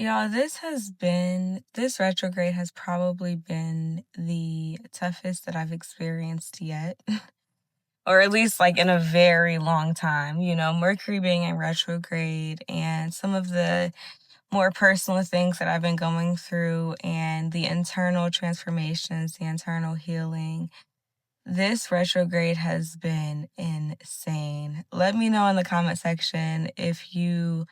Y'all, this retrograde has probably been the toughest that I've experienced yet, or at least like in a very long time. Mercury being in retrograde and some of the more personal things that I've been going through and the internal transformations, the internal healing. This retrograde has been insane. Let me know in the comment section if you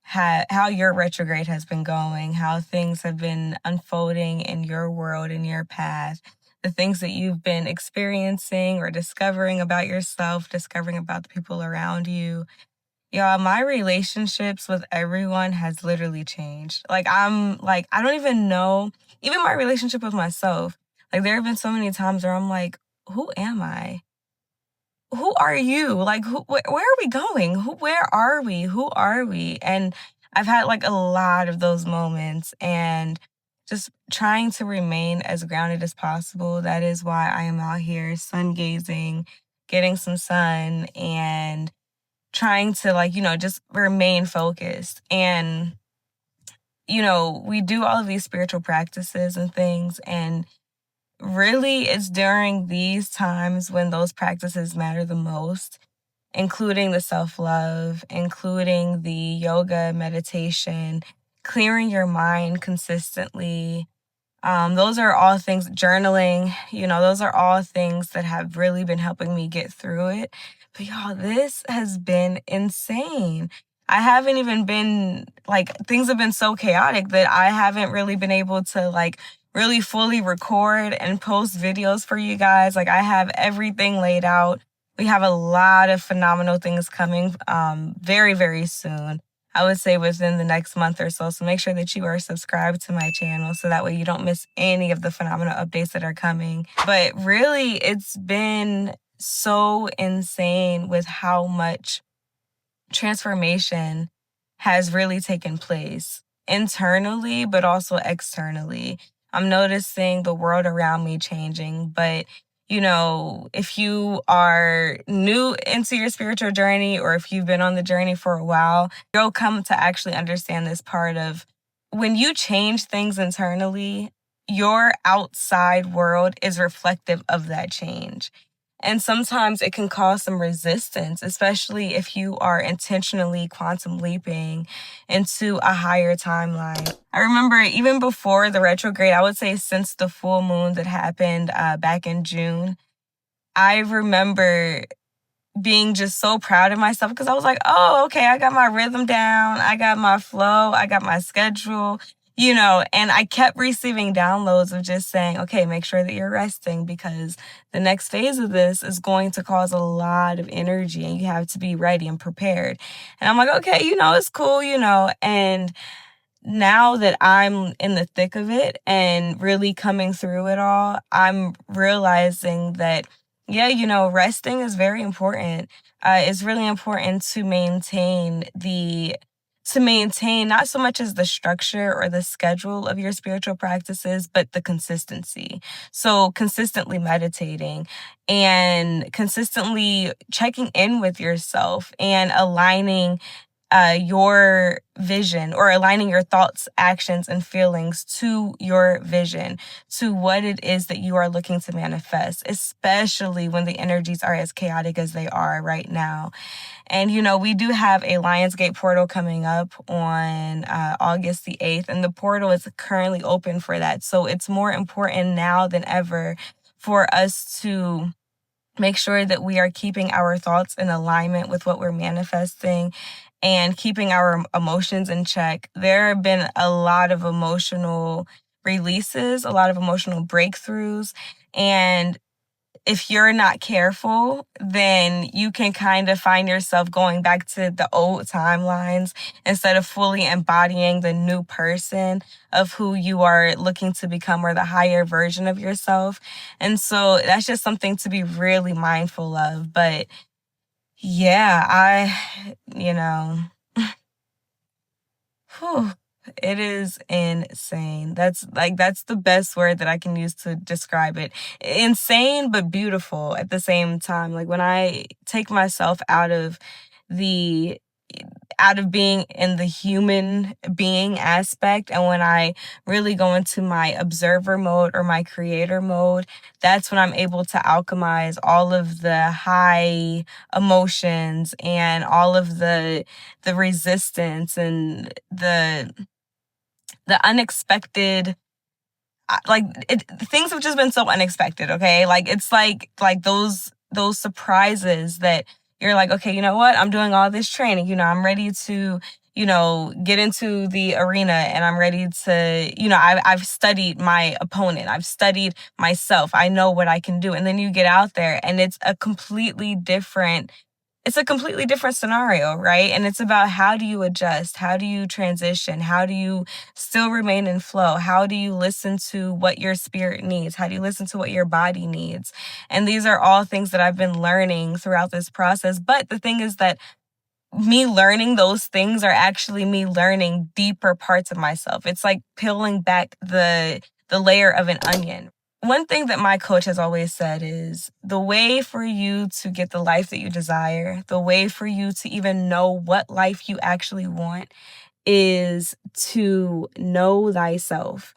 how your retrograde has been going, how things have been unfolding in your world, in your path, the things that you've been experiencing or discovering about yourself, discovering about the people around you. Y'all, my relationships with everyone has literally changed. I don't even know, even my relationship with myself. Like, there have been so many times where I'm like, who am I? Who are you? Like, where are we going? Where are we? Who are we? And I've had like a lot of those moments and just trying to remain as grounded as possible. That is why I am out here sun gazing, getting some sun and trying to just remain focused. And, we do all of these spiritual practices and things, and really, it's during these times when those practices matter the most, including the self-love, including the yoga, meditation, clearing your mind consistently. Those are all things, journaling, those are all things that have really been helping me get through it. But y'all, this has been insane. I haven't even been, things have been so chaotic that I haven't really been able to, really fully record and post videos for you guys. Like, I have everything laid out. We have a lot of phenomenal things coming very, very soon. I would say within the next month or so. So make sure that you are subscribed to my channel so that way you don't miss any of the phenomenal updates that are coming. But really, it's been so insane with how much transformation has really taken place internally, but also externally. I'm noticing the world around me changing, but if you are new into your spiritual journey or if you've been on the journey for a while, you'll come to actually understand this part of when you change things internally, your outside world is reflective of that change. And sometimes it can cause some resistance, especially if you are intentionally quantum leaping into a higher timeline. I remember even before the retrograde, I would say since the full moon that happened back in June, I remember being just so proud of myself because I was like, oh, okay, I got my rhythm down. I got my flow. I got my schedule, and I kept receiving downloads of just saying, okay, make sure that you're resting because the next phase of this is going to cause a lot of energy and you have to be ready and prepared. And I'm like, okay, it's cool, and now that I'm in the thick of it and really coming through it all, I'm realizing that, yeah, resting is very important. It's really important to maintain not so much as the structure or the schedule of your spiritual practices, but the consistency. So consistently meditating and consistently checking in with yourself and aligning your vision or aligning your thoughts, actions, and feelings to your vision, to what it is that you are looking to manifest, especially when the energies are as chaotic as they are right now. And, we do have a Lionsgate portal coming up on August the 8th, and the portal is currently open for that. So it's more important now than ever for us to make sure that we are keeping our thoughts in alignment with what we're manifesting and keeping our emotions in check. There have been a lot of emotional releases, a lot of emotional breakthroughs. And if you're not careful, then you can kind of find yourself going back to the old timelines instead of fully embodying the new person of who you are looking to become or the higher version of yourself. And so that's just something to be really mindful of. But yeah, whew, it is insane. That's the best word that I can use to describe it. Insane, but beautiful at the same time. Like when I take myself out of the, out of being in the human being aspect, and when I really go into my observer mode or my creator mode, that's when I'm able to alchemize all of the high emotions and all of the resistance and the unexpected, things have just been so unexpected. Okay, like it's like those surprises that you're like, okay, you know what, I'm doing all this training, I'm ready to get into the arena, and I'm ready to, I've studied my opponent, I've studied myself, I know what I can do, and then you get out there and it's a completely different scenario, right? And it's about, how do you adjust? How do you transition? How do you still remain in flow? How do you listen to what your spirit needs? How do you listen to what your body needs? And these are all things that I've been learning throughout this process. But the thing is that me learning those things are actually me learning deeper parts of myself. It's like peeling back the layer of an onion. One thing that my coach has always said is, the way for you to get the life that you desire, the way for you to even know what life you actually want, is to know thyself.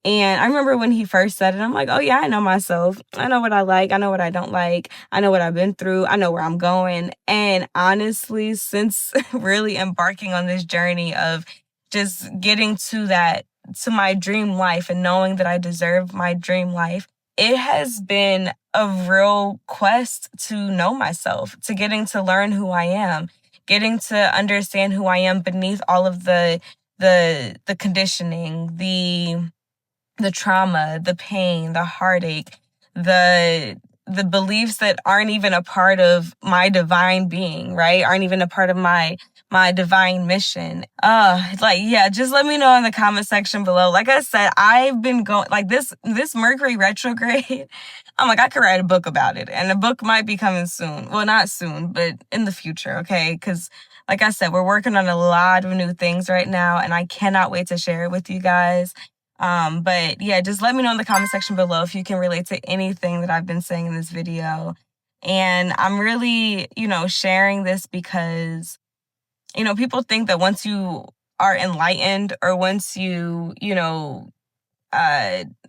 And I remember when he first said it, I'm like, oh yeah, I know myself. I know what I like. I know what I don't like. I know what I've been through. I know where I'm going. And honestly, since really embarking on this journey of just getting to my dream life and knowing that I deserve my dream life, it has been a real quest to know myself, to getting to learn who I am, getting to understand who I am beneath all of the conditioning, the trauma, the pain, the heartache, the beliefs that aren't even a part of my divine being, right? Aren't even a part of my divine mission. Yeah, just let me know in the comment section below. Like I said, I've been going like this Mercury retrograde. I'm like, I could write a book about it, and the book might be coming soon. Well, not soon, but in the future, okay? Because like I said, we're working on a lot of new things right now, and I cannot wait to share it with you guys. But yeah, just let me know in the comment section below if you can relate to anything that I've been saying in this video. And I'm really, sharing this because, people think that once you are enlightened, or once you,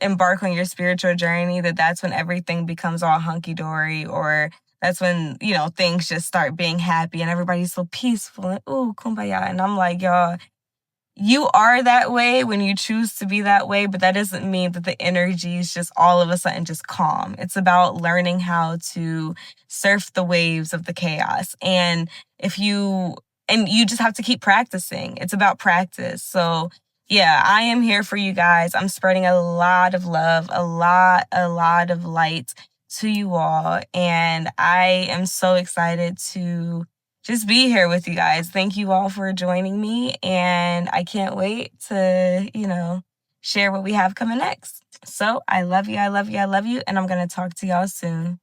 embark on your spiritual journey, that's when everything becomes all hunky-dory, or that's when, things just start being happy and everybody's so peaceful and, ooh, kumbaya. And I'm like, y'all, you are that way when you choose to be that way, but that doesn't mean that the energy is just all of a sudden just calm. It's about learning how to surf the waves of the chaos. And you just have to keep practicing. It's about practice. So yeah, I am here for you guys. I'm spreading a lot of love, a lot of light to you all. And I am so excited to just be here with you guys. Thank you all for joining me, and I can't wait to, share what we have coming next. So I love you, I love you, I love you, and I'm going to talk to y'all soon.